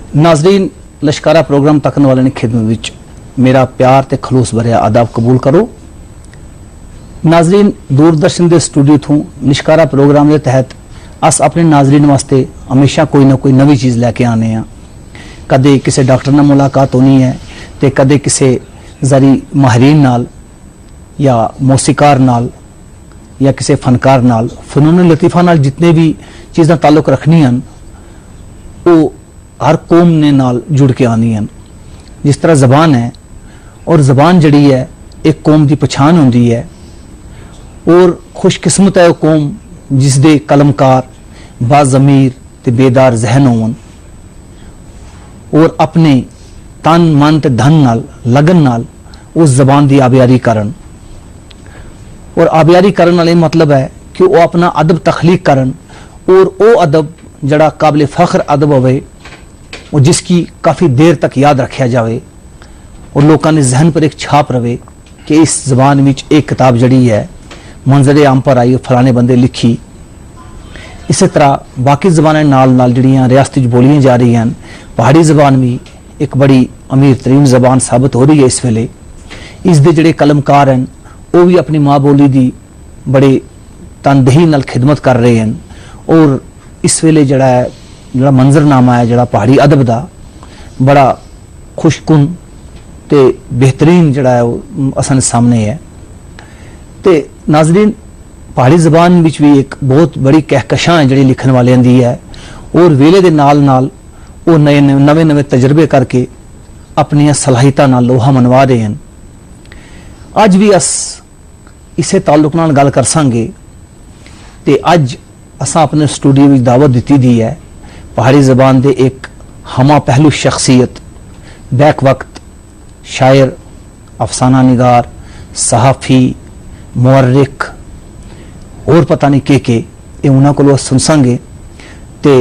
नाजरीन, लश्कारा प्रोग्राम तकन वाले ने खिदमत विच मेरा प्यार ते खलूस भरिया आदाब कबूल करो। नाजरीन, दूरदर्शन के स्टूडियो थों लश्कारा प्रोग्राम के तहत अस अपने नाजरीन वास्ते हमेशा कोई ना कोई नवी चीज़ लैके आने हैं। कदे किसी डॉक्टर नाल मुलाकात होनी है तो कदे किसी जरी माहरीन नाल या मौसीकार नाल या किसी फनकार नाल फनून लतीफ़ा नाल जितने भी चीज़ां ताल्लुक रखनियां वो हर कौम ने नाल जुड़ के आनी हैं। जिस तरह ज़बान है और ज़बान जड़ी है एक कौम की पछाण होंदी है और खुशकिस्मत है वो कौम जिसदे कलमकार बाज़मीर ते बेदार जहन होवन और अपने तन मन ते धन नाल लगन नाल उस ज़बान की आबियारी करन। और आबियारी करन वाले मतलब है कि वो अपना अदब तखलीक करन और वो अदब जड़ा काबिल फ़ख्र अदब होवे और जिसकी काफ़ी देर तक याद रखा जाए और लोगों ने जहन पर एक छाप रहे कि इस ज़बान में एक किताब जड़ी है मंजर आम पर आई फलाने बंदे लिखी। इस तरह बाकी ज़बानें नाल नाल जड़ियाँ रियासती बोलियाँ जा रही हैं। पहाड़ी ज़बान भी एक बड़ी अमीर तरीन ज़बान साबित हो रही है इस वेले। इसके जड़े कलमकार हैं वो भी अपनी माँ बोली की बड़े तनदेही नाल खिदमत कर रहे हैं और इस वेले जड़ा है जड़ा मंजरनामा है जड़ा पहाड़ी अदब का बड़ा खुशकुन ते बेहतरीन जड़ा है वो असन सामने है। तो नाजरीन, पहाड़ी ज़बान विच भी एक बहुत बड़ी कहकशां है जड़ी लिखन वाले दी है और वेले दे नाल नाल वो नवे नवे तजर्बे करके अपनी सलाहियतां नाल लोहा मनवा रहे हैं। अज भी अस इसे ताल्लुक नाल गल कर सांगे ते अज असां अपने स्टूडियो में दावत दी दी है पहाड़ी ज़बान दे एक हमा पहलू शख्सियत बैक वक्त शायर, अफसाना निगार, सहाफ़ी, मुअर्रिख और पता नहीं के उन्होंने को सुन सांगे। तो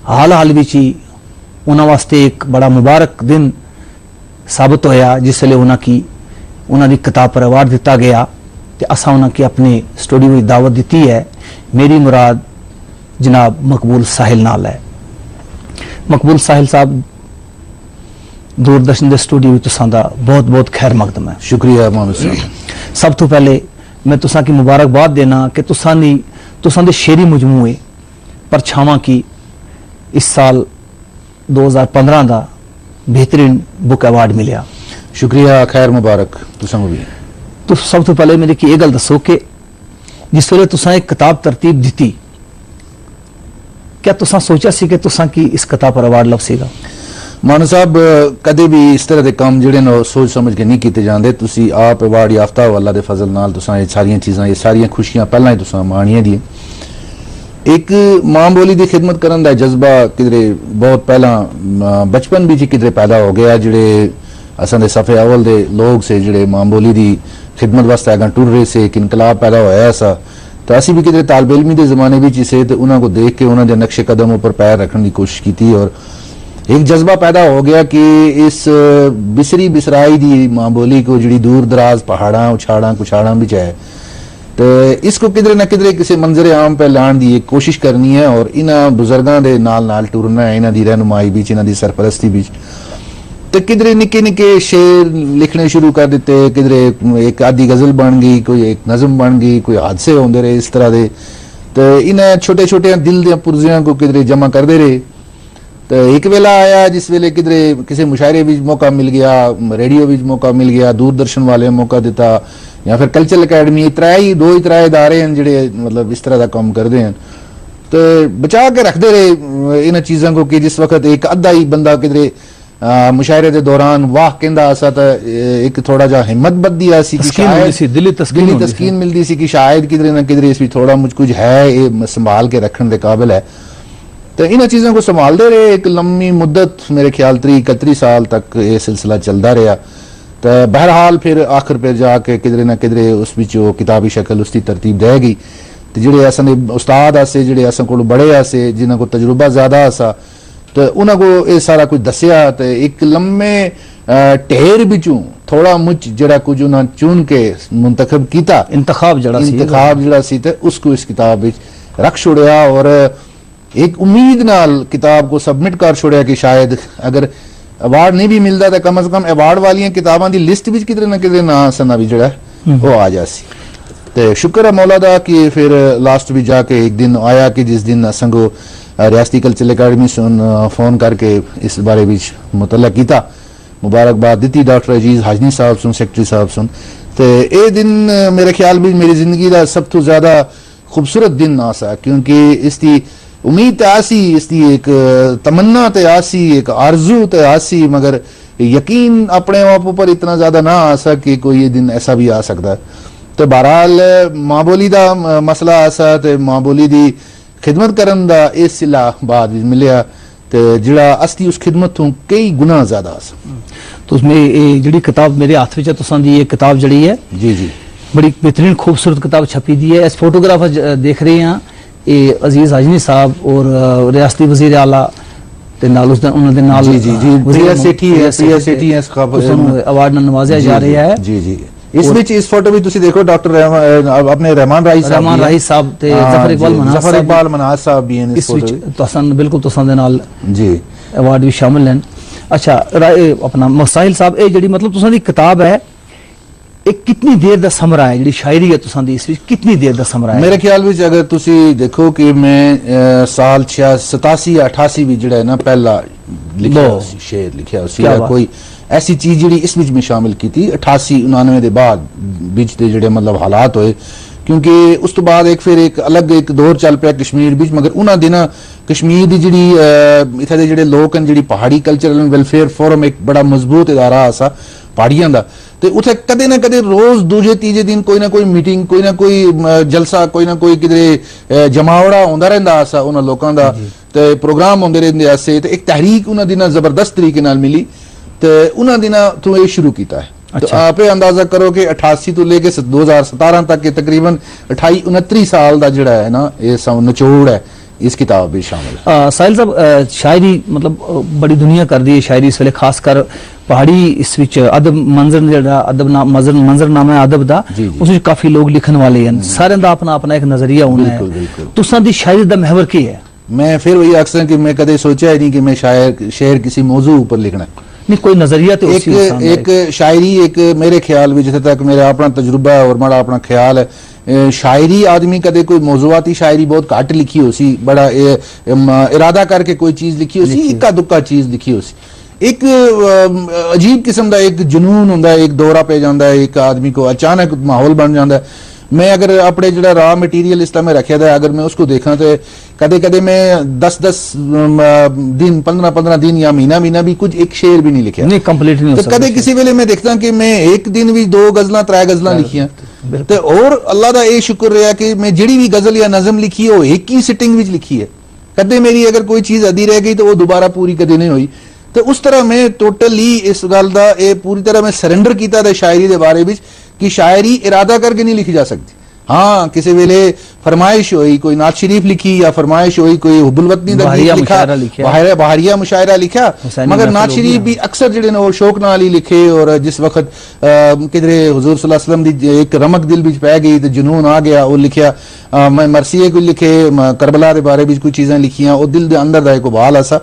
हाल हाल विच ही उन्होंने वास्ते एक बड़ा मुबारक दिन साबित होया जिसले उन्होंने किताब पर अवार्ड दिता गया। तो असा उन्होंने अपने स्टूडियो में दावत दी है। मेरी मुराद जनाब मकबूल साहिल नाल है। मकबूल साहिल साहब, दूरदर्शन के स्टूडियो में तुसां दा बहुत बहुत खैर मकदम है। शुक्रिया मोहम्मद साहब। सब तो पहले मैं तुसां की मुबारकबाद देना कि तुसां दे शेरी मजमूए परछावां की इस साल 2015 का बेहतरीन बुक अवार्ड मिलिया। शुक्रिया, खैर मुबारक तुसां भी। तो सब तो पहले मेरे की गल दसो कि जिस वेले तुसां एक किताब तरतीब दी, क्या तुसां सोचा सी कि तुसां की इस किताब पर अवार्ड लवसेगा? मानो साहब, कदे भी इस तरह के काम जिहड़े ने सोच समझ के नहीं किए जाते। तुसी आप अवार्ड याफ्ता हो, अल्लाह दे फजल नाल तुसां ये सारियां चीज़ां ये सारियां खुशियां पहला ही तुसां माणियां दी। एक मां बोली की खिदमत करने का जज्बा किधरे बहुत पहला बचपन भी किधरे पैदा हो गया। जिहड़े असां दे सफ़े अवल दे लोग से जिहड़े मां बोली की खिदमत वास्ते अगर टुर रहे से, एक इनकलाब पैदा होया सा। तो असी भी किधरे तालब इलमी के जमाने भी से तो उन्होंने को देख के उन्होंने नक्शे कदम पर पैर रखने की कोशिश की थी और एक जज्बा पैदा हो गया कि इस बिसरी बिसराई दी मां बोली को जी दूर दराज पहाड़ा उछाड़ा कुछाड़ा भी है तो इसको किधरे ना किधरे किसी मंजर आम पे लाने की एक कोशिश करनी है और इन्होंने बुजुर्गों के नाल टुरना है, इन्हों की रहनुमाई बीच, इन्हों की सरपरस्ती बीच। तो किधरे निके निके शेर लिखने शुरू कर दिते, किधरे एक आधी गजल बन गई, कोई एक नज़म बन गई, कोई हादसे होंदे रहे इस तरह के। तो इन्हें छोटे छोटे दिल दियां पुरजियां को किधरे जमा करते रहे। तो एक वेला आया जिस वेले किधरे किसी मुशायरे भी मौका मिल गया, रेडियो भी मौका मिल गया, दूरदर्शन वाले मौका दिता या फिर कल्चरल अकैडमी, दो ही त्राए इदारे हैं जिहड़े मतलब इस तरह का काम करते हैं। तो बचा के रखते रहे इन चीज़ों को कि जिस वक्त एक अद्धा ही बंदा किधरे मुशायरे के दौरान वाह कहंदा असा तो एक थोड़ा जा हिम्मत बददी आसी कि शायद दिली तस्कीन मिलती सी कि शायद किधरे ना किधरे इसमें थोड़ा मुझ कुछ है, ये संभाल के रखने के काबिल है। तो इन चीज़ों को संभालते रहे एक लंबी मुद्दत, मेरे ख्याल 31 साल तक ये सिलसिला चलता रहा। तो बहरहाल फिर आखिर पर जाके किधरे ना किधरे उस वो किताबी शक्ल उसकी तरतीब दे गई। तो जोड़े असां उस्ताद आसे जोड़े असां को बड़े आसे जिन्हों को तजुर्बा ज़्यादा आसा तो उन्होंने को ये सारा कुछ दसिया। तो एक लम्बे ढेर बिचों थोड़ा मुच जरा कुछ उन्होंने चुन के मुंतखब किया, इंतखाब जड़ा सी तो उसको इस किताब रख छोड़िया। और एक उम्मीद नाल किताब को सबमिट कर छोड़िया कि शायद अगर अवार्ड नहीं भी मिलता तो कम से कम अवार्ड वाली किताबां की लिस्ट भी किधरे ना किधरे ना सना भी जड़ा वो आ जासी। तो शुक्र है मौला दा कि फिर लास्ट भी जाके एक दिन आया कि जिस दिन संगो रियासती कल्चरल अकादमी सुन फोन करके इस बारे में मुतल्ला किया, मुबारकबाद दी डॉक्टर अजीज हाजनी साहब सुन सेक्रेटरी साहब सुन। तो ये दिन मेरे ख्याल में मेरी जिंदगी का सब तो ज्यादा खूबसूरत दिन आ सा, क्योंकि इसकी उम्मीद तो आसी, इसकी एक तमन्ना तो आसी, एक आरजू तो आसी, मगर यकीन अपने आप ऊपर इतना ज्यादा ना आ सा कि कोई ये दिन ऐसा भी आ सकता है। तो बहरहाल मां बोली का मसला ऐसा, तो मां बोली की खिदमत करन दा इस सिला बाद मिलिया, तो जिहड़ा असली उस खिदमत तो कई गुना ज्यादा आ सा। तो उसमें जी किताब मेरे हाथ में तुसां दी ये किताब जड़ी है जी जी बड़ी बेहतरीन खूबसूरत किताब छपी दी है। इस फोटोग्राफर देख रहे हैं ये अजीज हाजनी साहब और रियासती वजीर आला ते नाल उस उन्हां दे नाल जी जी जी प्रिया सेठी है, प्रिया सेठी है, अवार्ड नाल नवाजिया जा रहा है। जी जी इस विच इस फोटो भी तुसी देखो डॉक्टर अपने रहमान राही साहब ते जफर इकबाल मनाज साहब भी हैं इस फोटो विच तुसां बिल्कुल तुसां दे नाल जी अवार्ड भी शामिल हैं। अच्छा अपना मसाइल साहब ये जड़ी मतलब तुसां दी किताब है एक कितनी देर दा समरा है, जी शायरी है तुसां दी इस विच कितनी देर दा समरा है? मेरे ख्याल में अगर तुसी देखो कि मैं साल 87 या 88 भी जड़ा है ना पहला लिखा शेर लिखा उसी कोई ऐसी चीज जी इस विच में शामिल की थी 88 99 के बाद बिच दे जड़े मतलब हालात होए, क्योंकि उस तो बाद एक फिर एक अलग एक दौर चल पाया कश्मीर बिच। मगर उन्होंने दिन कश्मीर की जी इतने के जोड़े लोग हैं जी पहाड़ी कल्चरल वेलफेयर फोरम एक बड़ा मजबूत इदारा आसा पहाड़ियां का, तो उसे कदे ना कदे रोज दूजे तीजे दिन कोई ना कोई मीटिंग कोई ना कोई जलसा कोई ना कोई किधरे जमावड़ा होंदा रहंदा आसा उन्हां लोकां दा, ते प्रोग्राम होंदे रहंदे आसे। ते एक तहरीक उन्हां दिनां जबरदस्त तरीके नाल मिली, तो उन्हां दिनां तो ये शुरू किया है। तो आप अंदाजा करो कि 88 तो लेके 2017 तक के तकरीबन 28-29 साल का जड़ा है ना ये निचोड़ है इस किताब में शामिल है। साहिल साहब शायरी मतलब बड़ी दुनिया कर दी है शायरी इस वेले, खासकर पहाड़ी इस विच अदब मंजर जड़ा अदब मंजरनामा है अदब दा उस विच काफी लोग लिखन वाले हैं, सारे दा अपना अपना एक नजरिया होना है। तुसां दी शायरी दा महवर की है? मैं फिर वही अक्सर कि मैं कदे सोचा ही नहीं कि मैं शेर किसी मौजू ऊपर लिखना, नहीं कोई नजरिया तो एक शायरी एक मेरे ख्याल में जिथे तक मेरा अपना तजुर्बा है और मेरा अपना ख्याल है, शायरी आदमी कदे कोई मौजूआती शायरी बहुत घट लिखी हो सी, बड़ा इरादा करके कोई चीज लिखी हो सी, इक्का दुक्का चीज लिखी हो सी, एक अजीब किस्म का एक जुनून होंदा है, एक दौरा पे जाता है एक आदमी को, अचानक माहौल बन जाता है। मैं अगर अपने जो रॉ मटीरियल इस में रखा था अगर मैं उसको देखा तो कदे कदे मैं 10-10 दिन 15-15 दिन या महीना भी कुछ एक शेर भी नहीं लिखा, नहीं कंप्लीट नहीं हो तो कदे किसी वेले मैं देखता कि मैं एक दिन भी 2 गजलां 3 गजलां लिखियां, तो और अल्लाह का ये शुक्र रहा कि मैं जिहड़ी भी गजल या नज़म लिखी है वो एक ही सिटिंग विच लिखी है। कदे मेरी अगर कोई चीज अधी रह गई तो वो दोबारा पूरी कदे नहीं हुई। तो उस तरह मैं टोटली इस गल का पूरी तरह मैं सरेंडर किया था शायरी के बारे में कि शायरी इरादा करके नहीं लिखी जा सकती। हाँ किसी वेले फरमाइश हुई कोई नात शरीफ लिखी या फरमाइश हुई कोई हुब्बुल-वतनी दा गीत लिखा बहारिया मुशायरा लिखा, मगर नात शरीफ भी अक्सर जिहड़े ने वो शौक नाल ही लिखे। और जिस वक्त किधरे हुजूर सल्लल्लाहु अलैहि वसल्लम दी एक रमक दिल विच पै गई तो जुनून आ गया, वो लिखिया। मैं मरसिए को लिखे करबला के बारे में कुछ चीजें लिखियां, वो दिल दे अंदर दा एक उबाल ऐसा।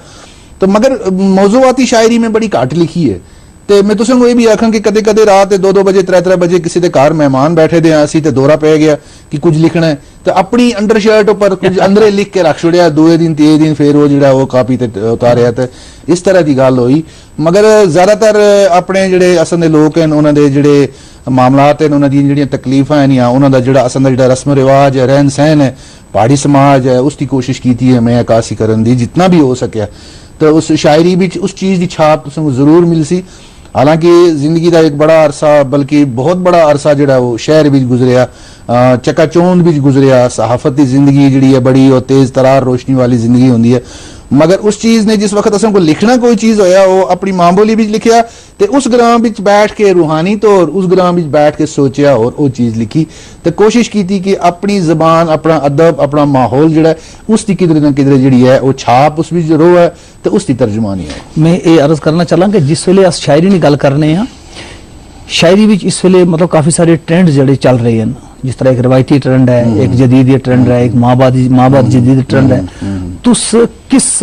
तो मगर मौजूआती शायरी में बड़ी घट लिखी है। तो मैं तुसें ये भी आखां कि कदे कदे रात 2-2 बजे 3-3 बजे किसी के घर मेहमान बैठे दे असी ते दौरा पै गया कि कुछ लिखना है, तो अपनी अंडर शर्ट ऊपर कुछ अंदरे लिख के रख छोड़िया, 2 दिन 3 दिन फिर वो जिहड़ा वो कापी ते उतारिया, तो इस तरह की गल हुई। मगर ज्यादातर अपने जिहड़े असल दे लोग हैं उन्हां दे जिहड़े मामलात हैं उन्हां दी जिहड़ियां तकलीफां हैं या उन्हां दा जिहड़ा असल दा जिहड़ा रस्म रिवाज है रहन सहन है पहाड़ी समाज है उसकी कोशिश की है मैं अकासी करन दी जितना भी हो सकिया। तो उस शायरी विच उस चीज की छाप तुसें जरूर मिल सी। हालांकि जिंदगी का एक बड़ा अरसा बल्कि बहुत बड़ा अरसा जिहड़ा वो शहर भी गुजरिया, चकाचौंध भी गुजरिया, सहाफत की जिंदगी जिहड़ी है बड़ी और तेज तरार रोशनी वाली जिंदगी होंदी है। मगर उस चीज ने जिस वक्त असन को लिखना कोई चीज होया वो अपनी मां बोली भी लिखिया, तो उस ग्राम विच बैठ के रूहानी तौर उस ग्राम विच बैठ के सोचा और वो चीज लिखी। तो कोशिश की थी कि अपनी जबान अपना अदब अपना माहौल जिहड़ा उसकी किधरे ना किधरे जिहड़ी है वो छाप उस विच रो है तो उसकी तर्जुमानी है। मैं ये अर्ज करना चला कि जिस वेले अस शायरी की गल करने हैं शायरी विच इस वेले मतलब काफी सारे ट्रेंड जिहड़े चल रहे हैं, जिस तरह एक रवायती ट्रेंड है, एक जदीद ट्रेंड है, एक माबाद जदीद ट्रेंड है। तुस किस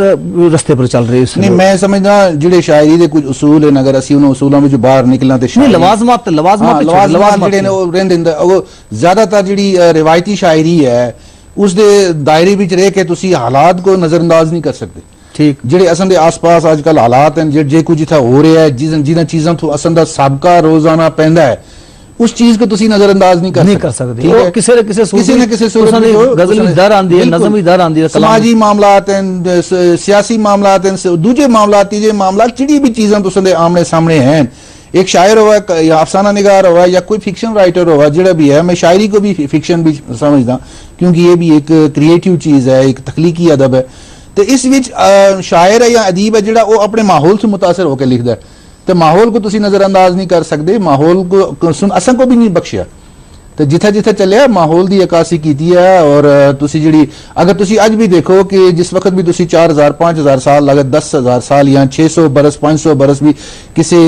रस्ते पर चल रहे हो? नहीं मैं समझदा ਜਿਹੜੇ ਸ਼ਾਇਰੀ ਦੇ ਕੁਝ ਉਸੂਲ ਹਨ ਅਗਰ ਅਸੀਂ ਉਹਨਾਂ ਉਸੂਲਾਂ ਵਿੱਚੋਂ ਬਾਹਰ ਨਿਕਲਾਂ ਤੇ ਨਹੀਂ ਲਵਾਜ਼ਮਾਤ ਜਿਹੜੇ ਨੇ ਉਹ ਰਹਿੰਦੇ ਨੇ ਉਹ ਜ਼ਿਆਦਾਤਰ ਜਿਹੜੀ ਰਿਵਾਇਤੀ ਸ਼ਾਇਰੀ ਹੈ ਉਸ ਦੇ ਦਾਇਰੇ ਵਿੱਚ ਰਹਿ ਕੇ ਤੁਸੀਂ ਹਾਲਾਤ ਕੋ ਨਜ਼ਰਅੰਦਾਜ਼ ਨਹੀਂ ਕਰ ਸਕਦੇ। ਠੀਕ ਜਿਹੜੇ ਅਸਾਂ ਦੇ ਆਸ-ਪਾਸ ਅੱਜ ਕੱਲ ਹਾਲਾਤ ਹਨ ਜੇ ਕੁਝ ਇੱਥੇ ਹੋ ਰਿਹਾ ਹੈ ਜਿਹਨਾਂ ਚੀਜ਼ਾਂ ਤੋਂ ਅਸਾਂ ਦਾ ਸਾਬਕਾ ਰੋਜ਼ਾਨਾ ਪੈਂਦਾ ਹੈ उस चीज को तुसी नजरअंदाज नहीं कर सकते। वो किसी न किसी सूरत में गजल भी दर आंदी है, नज़म भी दर आंदी है, समाजी मामलात हैं, सियासी मामलात हैं, दूजे मामलात तीजे मामलात चिड़ी भी चीजें तुसां दे आमने सामने हैं। एक शायर हुआ या अफसाना निगार हुआ या कोई फिक्शन राइटर हुआ जिहड़ा भी है, मैं शायरी को भी फिक्शन भी समझदा क्योंकि ये भी एक क्रिएटिव चीज है, एक तख्लीकी अदब है। तो इस विच शायर है या अदीब है जिहड़ा वो अपने माहौल से मुतासर होकर लिखदा है तो माहौल को तुसी नजरअंदाज नहीं कर सकते। माहौल को असां को भी नहीं बख्शिया तो जिथे जिथे चलिया माहौल की अकासी की है। और तुसी जिहड़ी अगर तुसी अज भी देखो कि जिस वक्त भी तुसी 4000 5000 साल लगे 10,000 साल या 600 बरस 500 बरस भी किसी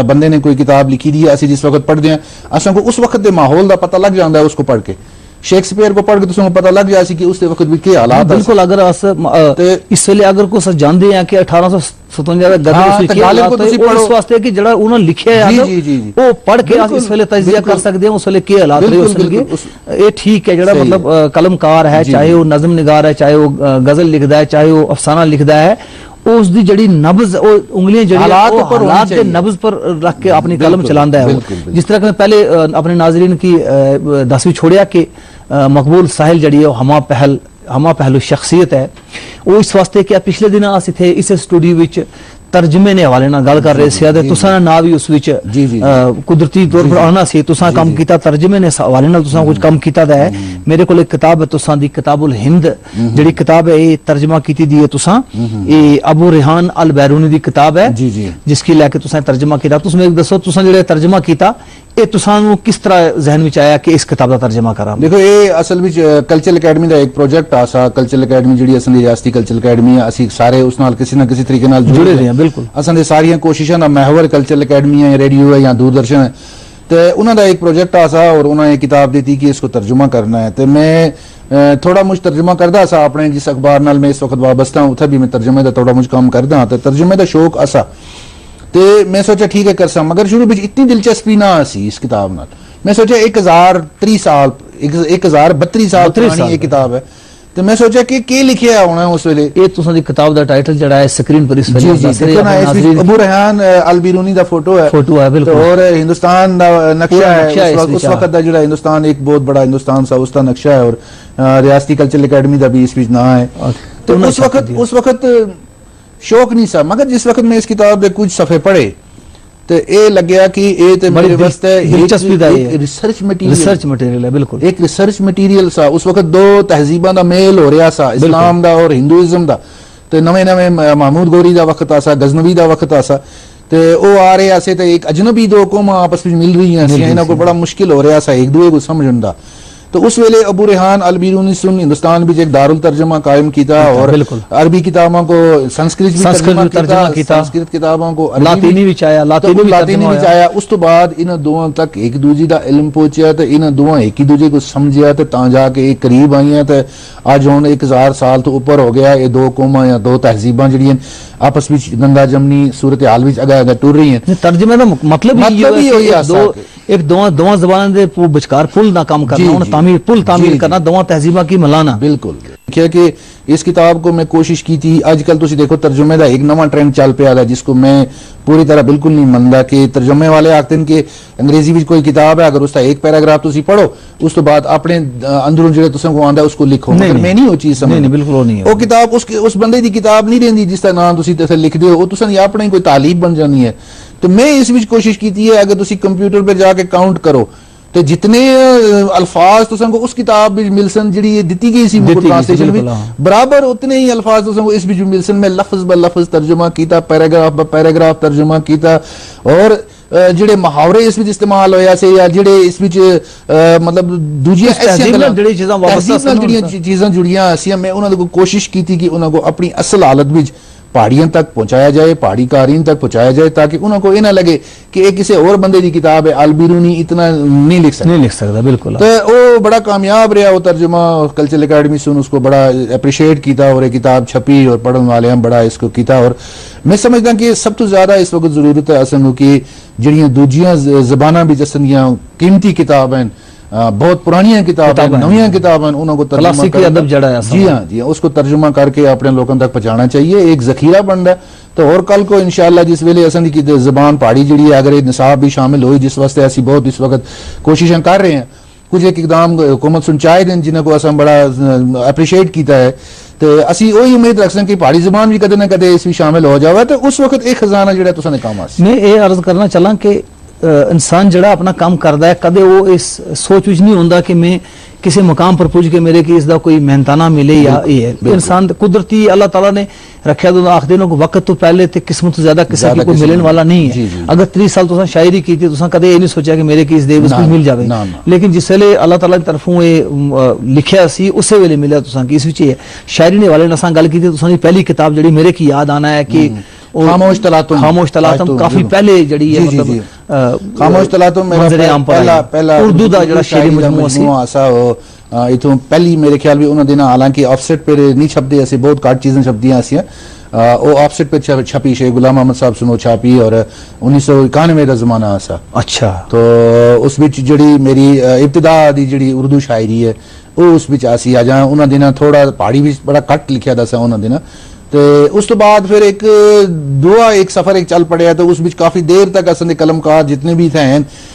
बंदे ने कोई किताब लिखी दी है असी जिस वक्त पढ़ते हैं असां को उस वक्त के माहौल का पता लग जाता है। उसको पढ़ के शेक्सपियर को पढ़ के तुसें पता लग जाए कि उस वक्त भी क्या हालात बिल्कुल अगर इस वेले अगर कुछ जानते हैं कि 1857 उस वास्ते कि जड़ा उन्होंने लिखा है वो पढ़ के इस वेले तजिया कर सकते हैं उस वेले के हालात रहे उसके ये ठीक है जड़ा मतलब कलमकार है चाहे वो नज़म निगार है चाहे वो गजल लिखदा है चाहे वो अफसाना लिखदा है उस दी जड़ी नब्ज उंगलियां जड़ी हालात के नब्ज पर रख के अपनी कलम चलांदा है। जिस तरह मैं पहले अपने नाजरीन की 10वीं छोड़िया कि मकबूल साहिल जड़ी है हमा पहलू शख्सियत है वो इस वास्ते कि पिछले दिन अस इथे इस स्टूडियो विच तर्जमे ने हवाले नाल गल कर रहे थे ते तुसां दा नाम भी उस विच कुदरती तौर पर आना सी तुसां काम कीता तर्जमे ने हवाले नाल तुसां कुछ काम कीता दा है। मेरे कोल एक किताब है तुसां दी किताबुल हिंद जेडी किताब है ये तर्जमा कीती दी है तुसां ये अबू रेहान अल बैरूनी दी किताब है जिसकी लेके तुसां तर्जमा कीता। तुस मेरे दसो तुसां जेड़ा तर्जमा कीता ये तुसां नू किस तरह जहन विच आया कि इस किताब दा तर्जमा करा? देखो ये असल विच कल्चरल अकेडमी दा एक प्रोजेक्ट आसा कल्चरल अकेडमी जेडी असन दी रियासती कल्चरल अकेडमी है असी सारे उस नाल किसी ना किसी तरीके नाल जुड़े रहे हैं। बिल्कुल असन दे सारियां कोशिशां दा महवर कल्चरल अकेडमी है रेडियो है या दूरदर्शन है तो उन्हों का एक प्रोजेक्ट आसा और उन्होंने एक किताब दी थी कि इसको तर्जुमा करना है तो मैं थोड़ा मुझ तर्जुमा करदा सा अपने जिस अखबार नाल मैं इस वक्त वाबस्ता हूं उथे भी मैं तर्जुमे का थोड़ा मुझ काम करदा तो तर्जुमे का शौक आसा तो मैं सोचा ठीक है कर सा मगर शुरू में इतनी दिलचस्पी ना सी इस किताब नाल मैं सोचा 1030 साल 1032 साल पुरानी ये किताब है तो मैं सोचा कि लिखिया होना उस वेले ये तुसां दी किताब दा टाइटल जड़ा है स्क्रीन पर इस वेले अबू रेहान अल बैरूनी दा फोटो है बिल्कुल और हिंदुस्तान दा नक्शा है उस वक्त दा जड़ा हिंदुस्तान एक बहुत बड़ा हिंदुस्तान सा उसका नक्शा है और रियासती कल्चरल अकेडमी दा भी इस बीच ना है तो उस वक्त शौक नहीं सा मगर जिस वक्त मैं इस किताब के कुछ सफ़े पढ़े तो ये लग्या कि ये ते मेरे वास्ते रिसर्च मटेरियल है। बिल्कुल एक रिसर्च मटेरियल सा उस वक्त दो तहजीबां दा मेल हो रहा सा इस्लाम दा और हिंदुइज्म दा तो नवे नवे महमूद गौरी दा वक्त आसा गजनवी दा वक्त आसा तो वो आ रहे से तो एक अजनबी दो कौमां आपस में मिल रही हैं इन्हां को बड़ा मुश्किल हो रहा सा एक दूसरे को समझण दा तो उस वेले अबू रेहान अल बैरूनी सुन हिंदुस्तान भी एक दारुल तर्जमा कायम किया और अरबी किताबों को संस्कृत तर्जमा किया संस्कृत किताबों को लातीनी विच आया उस तो बाद इन दोवां तक एक दूजे दा इल्म पहुंचा तो इन दोवां एक ही दूजे को समझिया तो तां जाके एक करीब आईयां तो अज हुण 1000 साल तो ऊपर हो गया ये दो कौमां या दो तहजीबां जिहड़ियां आपस में गंगा जमनी सूरत हाल विच अगा टुर रही हैं। तर्जमे दा मतलब एक दोवां ज़बानां दे विचकार पुल ना काम करना तामील करना दोवां तहजीबां की मिलाना। बिल्कुल देखिए कि इस किताब को मैं कोशिश की थी आजकल तुसी देखो तर्जुमे का एक नवा ट्रेंड चल पिया है जिसको मैं पूरी तरह बिल्कुल नहीं मनता कि तर्जुमे वाले आखते हैं कि अंग्रेजी में कोई किताब है अगर उसका एक पैराग्राफ तुसी पढ़ो उस तो बाद अपने अंदरों जो तुसें को आंदा उसको लिखो मैं नहीं वो चीज समझ बिल्कुल नहीं वो किताब उस बंदे की किताब नहीं रही जिसका नाम तुसी लिखते हो तुसें अपनी कोई तालीब बन जानी है। तो मैं इस बीच कोशिश की है अगर तुसी कंप्यूटर पर जाके काउंट करो तो जितने अल्फाज तुसां को उस किताब में मिलसन जी दी गई सी ट्रांसलेशन में बराबर उतने ही अल्फाज तुसां को इस बीच मिलसन में लफ्ज ब लफ्ज तर्जुमा किया पैराग्राफ ब पैराग्राफ तर्जुमा किया और जिहड़े मुहावरे इस विच इस्तेमाल होया से या जिहड़े इस विच मतलब दूजियां चीज़ां जुड़ियां सी मैं उन्हां को कोशिश की थी कि उन्हां को अपनी असल हालत विच पहाड़ियों तक पहुंचाया जाए, पहाड़ी कारीन तक पहुंचाया जाए, ताकि उनको ये ना लगे कि ये किसी और बंदे की किताब है, अलबिरूनी इतना नहीं लिख सकता। बिल्कुल। तो वो बड़ा कामयाब रहा, वो तर्जुमा कल्चरल अकेडमी से उसको बड़ा अप्रिशिएट किया और एक किताब छपी और पढ़ने वाले हम बड़ा इसको किया। और मैं समझदा कि सब तो ज्यादा इस वक्त जरूरत है असन की जड़ियां दूजियां जबाना भी जसन कीमती किताब हैं, बहुत पुरानियां किताब हैं, नवियां किताब हैं, उनको क्लासिक अदब जड़ा है। जी हाँ जी हाँ, उसको तर्जुमा करके अपने लोगों तक पहुंचाना चाहिए, एक जखीरा बन रहा है। तो और कल को इंशाअल्लाह जिस वेले असन की जबान पहाड़ी जी अगर निसाब भी शामिल हुई, जिस वास्ते ऐसी बहुत इस वक्त कोशिशें कर रहे हैं, कुछ एक इकदाम हुकूमत सुनचाए दिन जिन्होंने अस बड़ा अप्रिशिएट किया है। तो असी वही उम्मीद रख कि पहाड़ी जबान भी कदे ना कदे इस भी शामिल हो जाए, तो उस वक्त एक खजाना जो तुसां दे काम आसी। मैं ये अर्ज करना चला कि इंसान जड़ा अपना काम करता है, कदे वो इस सोच विच नहीं होंदा कि मैं किसी मुकाम पर पुज के मेरे की इसका कोई मेहनताना मिले या ये इंसान कुदरती अल्लाह ताला ने रखा। तो आखदे को वक्त तो पहले ते किस्मत तो ज्यादा किसी की कोई मिलने वाला नहीं है। जी। अगर 30 साल तुसा शायरी की थी, तुसा कदे ये नहीं सोचा कि मेरे की इस दे उसको मिल जावे, लेकिन जिस वेले अल्लाह ताला की तरफों ये लिखिया सी उस वेले मिला तुसा की। इस विच शायरी ने वाले नसा गल की तुसा दी पहली किताब जड़ी मेरे की याद आना है कि खामोश तलातुम काफी पहले जड़ी है, मतलब खामोश तलातुम मेरा पहला उर्दू दा जड़ा शायरी मजमूआ सा इथों पहली मेरे ख्याल भी उन्होंने दिन, हालांकि ऑफसेट पे नहीं छपदे, ऐसे बहुत घट चीजें छपदियां सी, वो ऑफसेट पे छपी शेख गुलाम अहमद साहब सुनो छापी और 1991 का जमाना आसा। अच्छा। तो उस बिच जड़ी मेरी इब्तिदा दी जड़ी उर्दू शायरी है वो उस बिच आसी आ जा। उन्होंने दिन थोड़ा पहाड़ी भी बड़ा घट लिखा दसा उन्होंने दिन। तो उस तो बाद फिर एक दुआ एक सफर एक चल पड़े, तो उस बीच काफी देर तक असन कलमकार जितने भी थे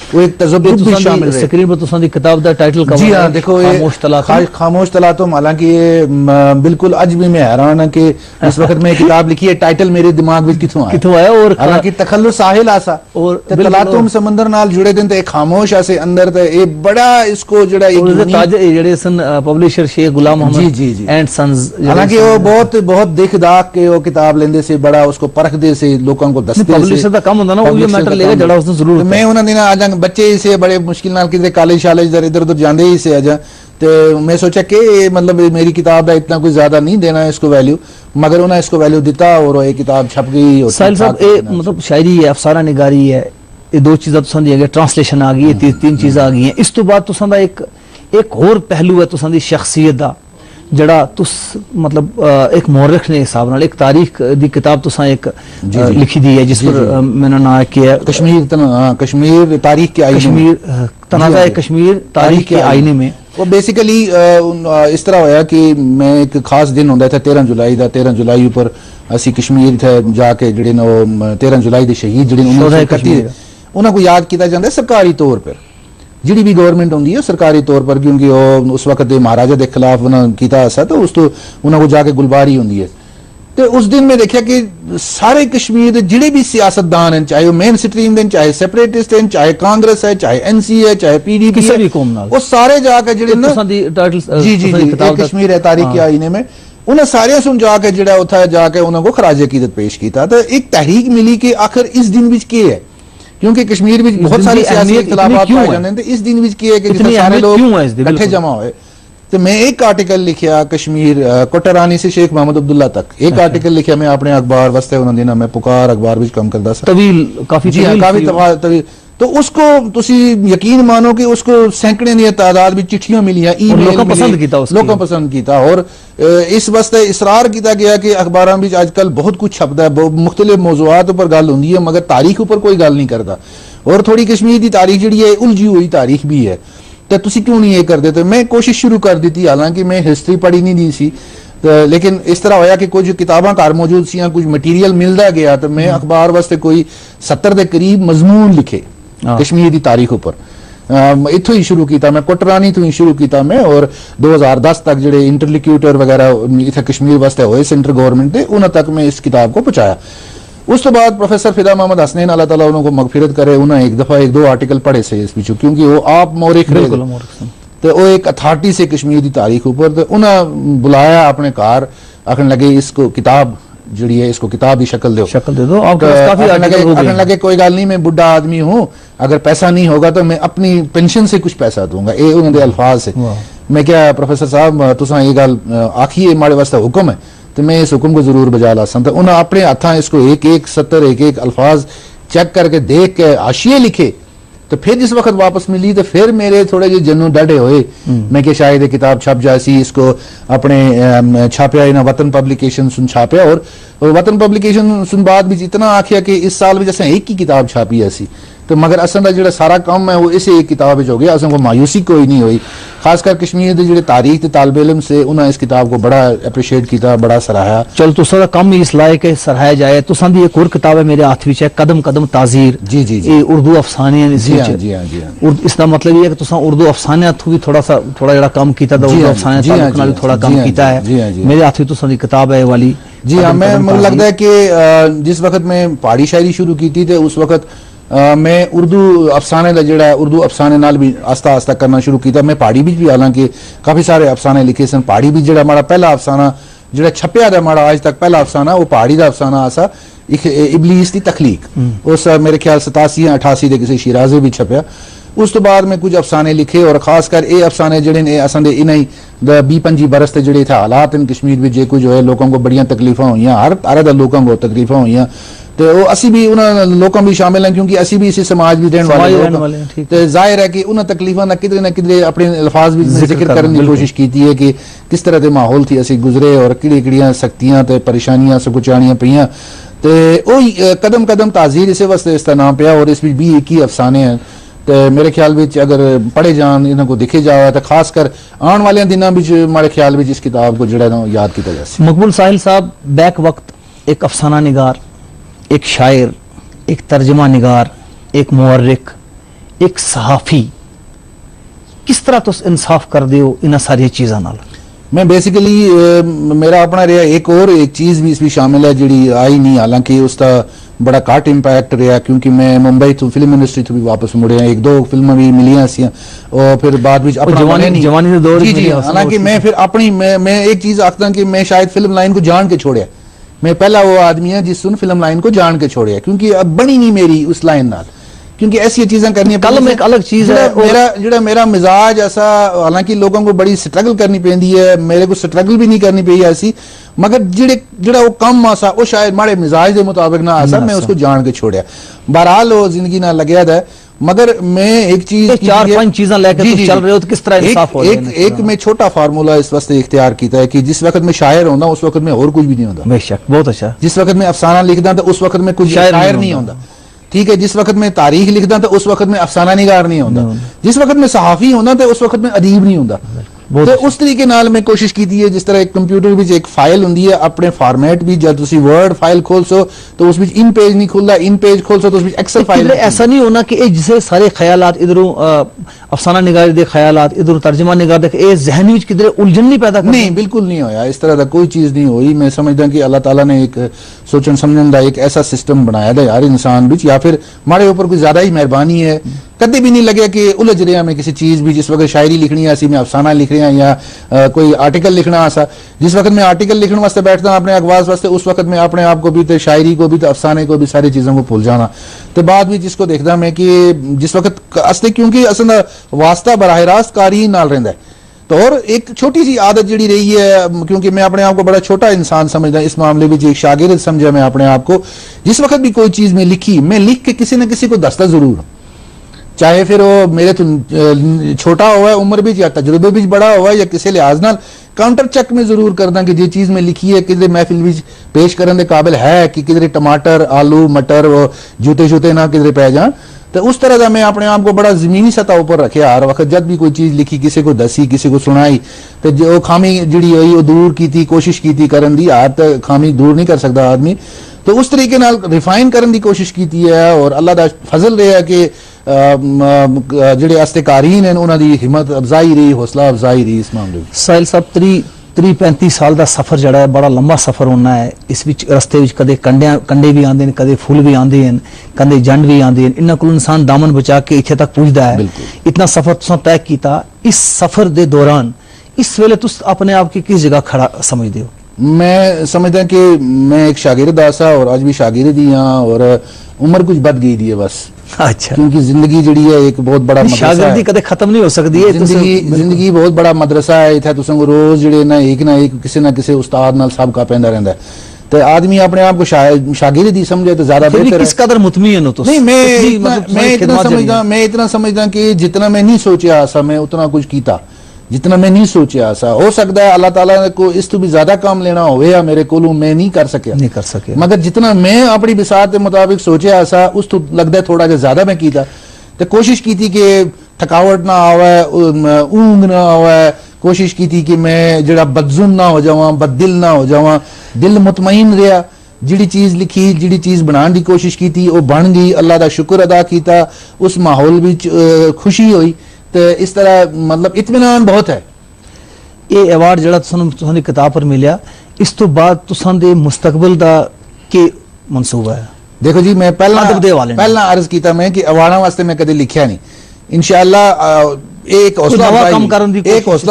वो एक तजब्बुत भी शामिल रहे। स्क्रीन पर तुसां दी किताब दा टाइटल कवर, जी हां देखो ये खामोश तलातुम। हालांकि ये बिल्कुल अज भी मैं हैरान हां कि इस वक्त मैं किताब लिखी है, टाइटल मेरे दिमाग में किथों आया। और हालांकि तखल्लुस साहिल आसा और तलातुम समंदर नाल जुड़े दिन ते खामोश आसे अंदर ते ये बड़ा इसको जड़ा एक ताज जेड़े सन publisher Sheikh Ghulam Ahmad and sons, हालांकि वो बहुत बहुत देख दाख के वो किताब लेंदे से बड़ा उसको परखदे से लोगों को दसदे से। पब्लिशर दा काम होंदा ना, वो मैटर लेगा जड़ा उसने जरूर। मैं उन्हां दिन आ जा बच्चे से बड़े मुश्किल नाल किते कॉलेज शालेज इधर उधर जांदे ही से आ जा, तो मैं सोचा कि मतलब मेरी किताब है इतना कोई ज्यादा नहीं देना है इसको वैल्यू, मगर उन्हें इसको वैल्यू दिता और ये किताब छप गई। साहिल साहब ये मतलब शायरी है, अफसाना निगारी है, ये दो चीज़ां तुसां दी ट्रांसलेशन आ गई है, तीन चीज़ां आ गई हैं। इस तो बाद तुसां दा एक होर पहलू है तुसां दी शख्सियत दा जड़ा तुस मतलब एक मौरख ने हिसाब नाल एक तारीख दी किताब तुसां एक लिखी दी है जिस पर मैंने ना किया कश्मीर तारीख के आईने, कश्मीर तनाज़ा कश्मीर तारीख के आईने में। वो बेसिकली इस तरह होया कि मैं एक खास दिन होंदा था 13 जुलाई का, 13 जुलाई ऊपर असी कश्मीर थे जाके जड़े न 13 जुलाई के शहीद जड़े उन्होंने याद किया जाता है सरकारी तौर पर। जी भी गवर्नमेंट होंगी है सरकारी तौर पर, क्योंकि वो उस वक्त महाराजा के खिलाफ किया ऐसा, तो उस तो उन्होंने जाके गुलबारी होंगी है। तो उस दिन में देखा कि सारे कश्मीर के जिहड़े भी सियासतदान हैं, चाहे वो मेन स्ट्रीम हैं, चाहे सेपरेटिस्ट हैं, चाहे कांग्रेस है, चाहे एनसी है, चाहे पीडीपी है, वो सारे जाके कश्मीर है तारीख के आईने में उन्हें सारे सुन जाके जड़ा उथा जाके उन्होंने खराज अकीदत पेश किया। तो एक तहरीक मिली कि आखिर इस दिन विच के है, क्योंकि कश्मीर में बहुत सारे सियासी इख्तिलाफात पाए जाते हैं, तो इस दिन विच की है कि सारे लोग इकट्ठे जमा हुए। तो मैं एक आर्टिकल लिखा कश्मीर कोटरानी से शेख मोहम्मद अब्दुल्ला तक, एक आर्टिकल लिखा मैं अपने अखबार वास्ते उन्होंने दिन मैं पुकार अखबार विच काम करदा सा, काफी तवील। तो उसको तुसी यकीन मानो कि उसको सैकड़े दी तादाद में चिट्ठियां मिलियां, ईमेल लोगों पसंद किया और इस वास्ते इसरार किया गया कि अखबारां में आजकल बहुत कुछ छपदा है, मुख्तलिफ मौजूआत पर गल होंदी है, मगर तारीख ऊपर कोई गल नहीं करता। और थोड़ी कश्मीर की तारीख जी है उलझी हुई तारीख भी है, तो तुसी क्यों नहीं ये करते? तो मैं कोशिश शुरू कर दी थी, हालांकि मैं हिस्ट्री पढ़ी नहीं दी सी, तो लेकिन इस तरह होया कि कुछ किताबां घर मौजूद सी, कुछ मटीरियल मिलता गया, तो मैं अखबार वास्ते कोई 70 के करीब मजमून लिखे कश्मीर की तारीख ऊपर। इथों ही शुरू किया मैं, कोटरानी तो ही शुरू किया मैं, और 2010 तक जो इंटरलिक्यूटर वगैरह इतने कश्मीर वास्ते हुए सेंटर गवर्नमेंट के, उन्होंने तक मैं इस किताब को पहुंचाया। उस तो बाद प्रोफेसर फिदा मोहम्मद हसनैन अल्लाह ताला उनको मगफिरत करे, उन्हें एक दफा एक दो आर्टिकल पढ़े से इस पिछू, क्योंकि वो आप मौरिख रहे तो वो एक अथॉरिटी से कश्मीर की तारीख ऊपर, तो उन्हें बुलाया अपने कार, आखन लगे इसको किताब जी है इसको किताब की शक्ल दे दो। आखन लगे कोई गल नहीं, मैं बुढ़ा आदमी हूँ, अगर पैसा नहीं होगा तो मैं अपनी पेंशन से कुछ पैसा दूंगा, ये उन्होंने अल्फाज से। मैं क्या प्रोफेसर साहब तुसा ये गल आखिए माड़े वास्ते हुक्म है, तो मैं इस हुक्म को जरूर बजा ला सकता। उन्हें अपने हाथा इसको एक एक सत्तर एक एक अल्फाज चेक करके देख के हाशिए लिखे, तो फिर जिस वक्त वापस मिली तो फिर मेरे थोड़े जे जन्नू डटे हुए, मैं कि शायद ये किताब छप जासी। इसको अपने छापया इन्हें वतन पब्लिकेशन सुन छापया, और वतन पब्लिकेशन सुन बाद भी इतना आखिया कि इस साल भी जैसे एक ही किताब छापी ऐसी, तो मगर असन का जो सारा काम है वो इसे एक किताब हो गया। असन को मायूसी कोई नहीं हुई, खासकर कश्मीर के जो तारीख के तालब इलम से उन्हें इस किताब को बड़ा अप्रीशिएट किया, बड़ा सराहा। चल तुसा कम ही इस लायक है सराहाया जाए। तुसा दी एक और किताब है मेरे हाथ विच है, कदम कदम ताजीर। जी जी जी, उर्दू अफसाने ने। जी हाँ जी हाँ जी हाँ। इसका मतलब ये है कि तुसा उर्दू अफसाने थू भी थोड़ा जरा काम कीता था, उर्दू अफसाने भी थोड़ा काम कीता है। मेरे हाथ में तुसा दी किताब है वाली। जी हाँ, मैं मुझे लगता है कि जिस वक्त मैं पहाड़ी शायरी शुरू की थी, उस वक्त मैं उर्दू अफसाने का जोड़ा उर्दू अफसाने नाल भी आस्ता आस्ता करना शुरू किया। मैं पहाड़ी भी हालांकि काफ़ी सारे अफसाने लिखे सन। पहाड़ी भी जो हमारा पहला अफसाना जो छपया था हमारा आज तक पहला अफसाना, वो पहाड़ी का अफसाना आसा इबलीस की तखलीक। उस मेरे ख्याल 87 या 88 के किसी शिराजे भी छपया। उस तो बाद मैं कुछ अफसाने लिखे, और खासकर ये अफसाने जड़े असें इन्हें 20-25 बरस से जोड़े थे हालात इन कश्मीर में जे कुछ जो है लोगों को बड़िया तकलीफा हुई, हर तरह के लोगों को तकलीफा हुई, तो वो असी भी उन्होंने लोगों भी शामिल हैं क्योंकि असी भी इसी समाज भी रहने वाले। तो जाहिर है कि उन्हें तकलीफा ना किधरे अपने अल्फाज भी जिक्र करने की कोशिश की है कि किस तरह के माहौल थी असी गुजरे, और किड़ियां सख्तियां तो परेशानियां सकुचानियां पईयां। तो कदम कदम ताजीर इस वास्ते इसका नाम पिया, और इस भी एक ही अफसाने हैं। तो मेरे ख्याल में अगर पढ़े जान इन्हों को दिखे जाए तो खासकर आने वाले दिनों में मेरे ख्याल में इस किताब को जड़ा याद किया जा। मकबूल साहिल साहब बैक वक्त एक अफसाना निगार, एक शायर, एक तर्जमा निगार, एक मुअर्रिख, एक सहाफ़ी, किस तरह तुस इंसाफ कर दियो इन सारी चीज़ों नाल? मैं बेसिकली मेरा अपना रहा एक चीज़ भी इसमें शामिल है जी आई नहीं, हालांकि उसका बड़ा घट इंपैक्ट रहा क्योंकि मैं मुंबई तो फिल्म इंडस्ट्री तो भी वापस मुड़े हैं, 1-2 फिल्में भी मिलियां सी, और फिर बाद में जवानी दे दौर जी, हालांकि मैं फिर अपनी मैं एक चीज़ आखता कि मैं शायद फिल्म लाइन को जान के छोड़िया। मैं पहला वो आदमी है जिसने फिल्म लाइन को जान के छोड़िया, क्योंकि अब बनी नहीं मेरी उस लाइन नाल, क्योंकि ऐसी चीजें करनी कलम एक अलग चीज है। मेरा मिजाज ऐसा, हालांकि लोगों को बड़ी स्ट्रगल करनी पैंदी है, मेरे को स्ट्रगल भी नहीं करनी पई ऐसी, मगर जिहड़ा वो कम आसा वो शायद माड़े मिजाज के मुताबिक ना आसा, मैं उसको जान के छोड़िया। बहरहाल वो जिंदगी ना लग्या था, मगर मैं एक चीज 4-5 चीजें लेकर चल रहे हो तो किस तरह इंसाफ हो? एक मैं छोटा फार्मूला इस वास्ते इख्तियार किया है कि जिस वक्त मैं शायर होता उस वक्त में और कुछ भी नहीं होता। बेशक, बहुत अच्छा। जिस वक्त मैं अफसाना लिखता तो उस वक्त में कुछ शायर नहीं होता, ठीक है। जिस वक्त मैं तारीख लिखता तो उस वक्त में अफसाना निगार नहीं होता, जिस वक्त में सहाफी होता तो उस वक्त में अदीब नहीं होता। तो उस तरीके नाल मैं कोशिश की है, जिस तरह एक कंप्यूटर में एक फाइल होंगी है अपने फॉर्मेट भी, जब तुम वर्ड फाइल खोलसो तो उस इन पेज नहीं खुलता, इन पेज खोलसो तो उस एक्सेल फाइल। ऐसा नहीं होना कि जिसे सारे ख्यालात इधरों अफसाना निगार दे ख्यालात इधरों तर्जमा निगार दे ए ज़हन में किधरे उलझन नहीं पैदा करनी? नहीं, बिल्कुल नहीं होया, इस तरह का कोई चीज नहीं हुई। मैं समझदा कि अल्लाह ताला ने एक सोचन समझन का एक ऐसा सिस्टम बनाया था यार इंसान बीच, या फिर हमारे ऊपर कोई ज्यादा ही मेहरबानी है। कभी भी नहीं लगे कि उलझ रहा मैं किसी चीज भी, जिस वक्त शायरी लिखनी है मैं अफसाना लिख रहा या कोई आर्टिकल लिखना आसा, जिस वक्त मैं आर्टिकल लिखने वास्ते बैठता हूँ अपने अखबार वास्ते, उस वक्त मैं अपने आप को भी तो शायरी को भी तो अफसाने को भी सारी चीजों को भूल जाना। तो बाद भी जिसको देखता मैं कि जिस वक्त असली, क्योंकि असल वास्ता बराह रास्त कारी नाल रहिंदा है, तो और एक छोटी सी आदत जी रही है, क्योंकि मैं अपने आप को बड़ा छोटा इंसान समझदा इस मामले में, एक शागिर्द समझा मैं अपने आप को। जिस वक्त भी कोई चीज में लिखी, मैं लिख के किसी न किसी को दसता जरूर, चाहे फिर वो मेरे तो छोटा हुआ है उम्र भी या तजुर्बे भी बड़ा हुआ है, या किसी लिहाज नाल काउंटर चेक में जरूर करदा कि जो चीज में लिखी है किधरे महफिल में पेश करने के काबिल है, कि किधरे टमाटर आलू मटर वो जूते शूते ना किधरे पै जान। तो उस तरह का मैं अपने आप को बड़ा जमीनी सतह ऊपर रखे, हर वक्त जब भी कोई चीज लिखी किसी को दसी किसी को सुनाई, तो जो खामी जिड़ी हुई वो दूर की थी, कोशिश की थी करन दी, हर तो खामी दूर नहीं कर सकता आदमी, तो उस तरीके नाल रिफाइन करने की कोशिश की है। और अल्लाह का फजल रहा कि ਜਿਹੜੇ ਅਸਤਕਾਰੀਨ हैं उन्होंने हिम्मत अफजाई रही, हौसला अफजाई रही इस मामले में। साहिल साहब 30-35 साल का सफर जड़ा है, बड़ा लंबा सफर होना है। इस विच रस्ते विच कदे कंडे भी आंदे हैं, कदे फुल भी आंदे हैं, कदे जंड भी आंदे हैं, इन्हां कोल इंसान दामन बचा के इत्थे तक पुजदा है। इतना सफर तुसां तय कीता, इस सफर दे दौरान इस वेले तुस अपने आप की किस जगह खड़ा समझदे हो? मैं समझदा कि मैं एक शागिर्द आसा और आज भी शागिर्द ही हाँ, और उम्र कुछ बद गई दी है बस अच्छा क्योंकि जिंदगी जी है एक बहुत बड़ा मदरसा शागिर्दी है। कदे खत्म नहीं हो सकती है। जिंदगी बहुत बड़ा मदरसा है। इत्थे तुसां को रोज जिहड़े ना एक किसी ना किसी उस्ताद नाल सबका पैंदा रहंदा है। तो आदमी अपने आप को शागिर्द ही समझे तो ज्यादा बेहतर है। किस कदर मुतमईन हो तुम? नहीं, मैं इतना समझदा कि जितना मैं नहीं सोचा सा मैं उतना कुछ कीता, जितना मैं नहीं सोचा सा। हो सकता है अल्लाह ताला को इस तो भी ज्यादा काम लेना होवे या मेरे कोलों मैं नहीं कर सके, मगर जितना मैं अपनी बिसात के मुताबिक सोचा सा उस तो लगता है थोड़ा जिहा ज्यादा मैं कीता। तो कोशिश की थी कि थकावट ना आवे, ऊंग ना आवे, कोशिश की थी कि मैं जरा बदजुन ना हो जावा, बददिल ना हो जावा, दिल मुतमईन रहा। जिहड़ी चीज लिखी, जिहड़ी चीज बनाने की कोशिश की थी वो बन गई, अल्लाह का शुक्र अदा किया, उस माहौल में खुशी हुई। तो इस तरह मतलब इत्मीनान बहुत है। ये अवार्ड जड़ा तुहानू किताब पर मिलिया, इस तो बाद तुसां दे मुस्तकबिल दा के मनसूबा है? देखो जी, मैं पहला अर्ज किया मैं कि अवार्डा वास्ते मैं कदे लिखिया नहीं। इंशाअल्लाह एक हौसला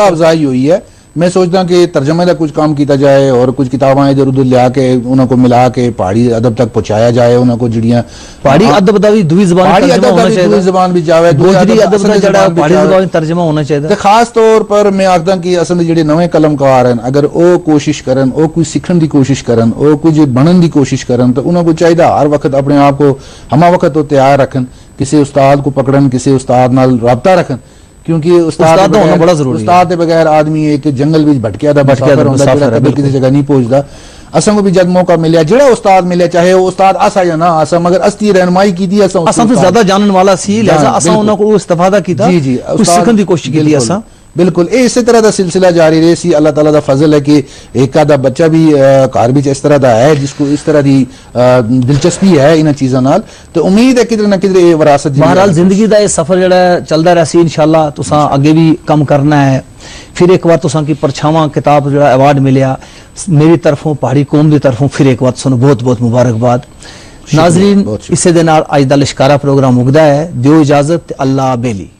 अफजाई हुई है। मैं सोचता कि तर्जमे का कुछ काम किया जाए और कुछ किताबां इधर उधर लिया के उनको मिला के पहाड़ी अदब तक पहुंचाया जाए। उनको जिहड़ियां पहाड़ी अदब दा भी दूई ज़बान भी जावे, गोजरी अदब दा जड़ा पहाड़ी ज़बान तर्जमा होना चाहिए। ते खास तौर पर मैं आखदा कि असल जिहड़े नवे कलमकार हैं अगर वो कोशिश करन, वो कुछ सीखने की कोशिश करन, वो कुछ बनने की कोशिश करन, तो उनको चाहिए हर वक्त अपने आप को हमा वक्त तो तैयार रखन, किसी उस्ताद को पकड़न, किसी उस्ताद नाल राबता रखन। क्योंकि उस्ताद होना बड़ा जरूरी है। उस्ताद के बगैर आदमी एक जंगल में भटकिया दा मुसाफिर होंदा जिहड़ा कभी किसी जगह नहीं पहुंचदा। असां को भी जब मौका मिलिया जिहड़ा उस्ताद मिले, चाहे वो उस्ताद आसा या ना आसा, मगर अस्ती रहनुमाई की थी। असां तो ज्यादा जानने वाला सी, लिहाजा असां उन्हां को इस्तेफादा कीता, जी कुछ सीखने की कोशिश की असां। बिल्कुल इस तरह का सिलसिला जारी रहे सी। अल्लाह ताला का फजल है कि एक आधा बच्चा भी घर में इस तरह का है जिसको इस तरह की दिलचस्पी है इन चीज़ों नाल। तो उम्मीद है किधर ना किधर ये विरासत बहरहाल जिंदगी का ये सफर जड़ा चलता रहा सी। इंशाअल्लाह तुसां अगे भी कम करना है। फिर एक बार तुसां की परछावां किताब जड़ा अवार्ड मिलिया मेरी तरफों, पहाड़ी कौम की तरफों, फिर एक बार तुसां बहुत बहुत मुबारकबाद। नाजरीन, इसे दे नाल अज दा लिशकारा प्रोग्राम मुकदा है। दियो इजाजत, अल्लाह बेली।